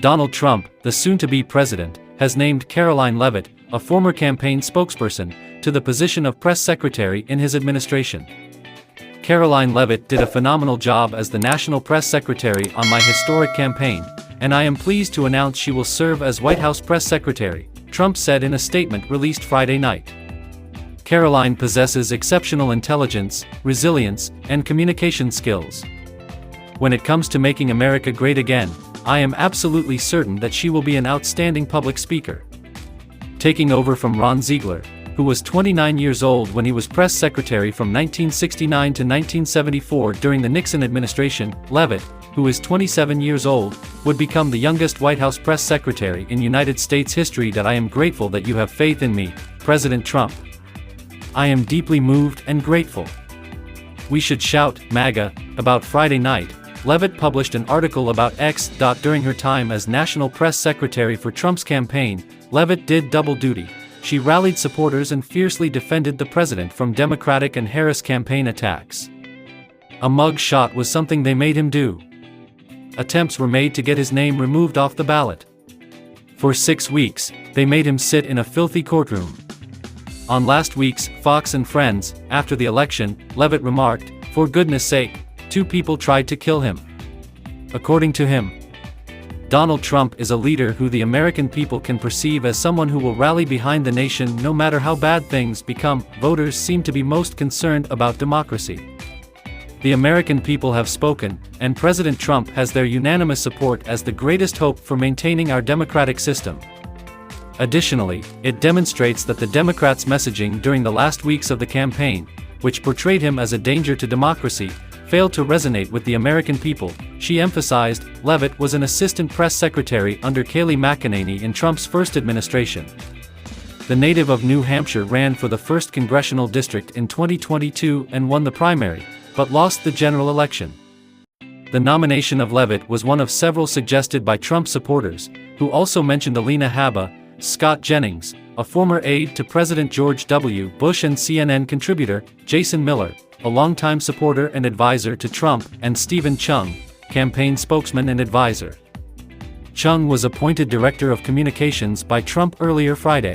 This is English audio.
Donald Trump, the soon-to-be president, has named Caroline Leavitt, a former campaign spokesperson, to the position of press secretary in his administration. Caroline Leavitt did a phenomenal job as the national press secretary on my historic campaign, and I am pleased to announce she will serve as White House press secretary, Trump said in a statement released Friday night. Caroline possesses exceptional intelligence, resilience, and communication skills. When it comes to making America great again, I am absolutely certain that she will be an outstanding public speaker. Taking over from Ron Ziegler, who was 29 years old when he was press secretary from 1969 to 1974 during the Nixon administration, Leavitt, who is 27 years old, would become the youngest White House press secretary in United States history. That I am grateful that you have faith in me, President Trump. I am deeply moved and grateful. We should shout, MAGA. About Friday night, Leavitt published an article about X. During her time as national press secretary for Trump's campaign, Leavitt did double duty. She rallied supporters and fiercely defended the president from Democratic and Harris campaign attacks. A mug shot was something they made him do. Attempts were made to get his name removed off the ballot. For 6 weeks, they made him sit in a filthy courtroom. On last week's Fox and Friends, after the election, Leavitt remarked, "For goodness sake, 2 people tried to kill him." According to him, Donald Trump is a leader who the American people can perceive as someone who will rally behind the nation no matter how bad things become. Voters seem to be most concerned about democracy. The American people have spoken, and President Trump has their unanimous support as the greatest hope for maintaining our democratic system. Additionally, it demonstrates that the Democrats' messaging during the last weeks of the campaign, which portrayed him as a danger to democracy, failed to resonate with the American people. She emphasized, Leavitt was an assistant press secretary under Kayleigh McEnany in Trump's first administration. The native of New Hampshire ran for the 1st congressional district in 2022 and won the primary, but lost the general election. The nomination of Leavitt was one of several suggested by Trump supporters, who also mentioned Alina Habba, Scott Jennings, a former aide to President George W. Bush, and CNN contributor, Jason Miller, a longtime supporter and advisor to Trump, and Stephen Chung, campaign spokesman and advisor. Chung was appointed Director of Communications by Trump earlier Friday.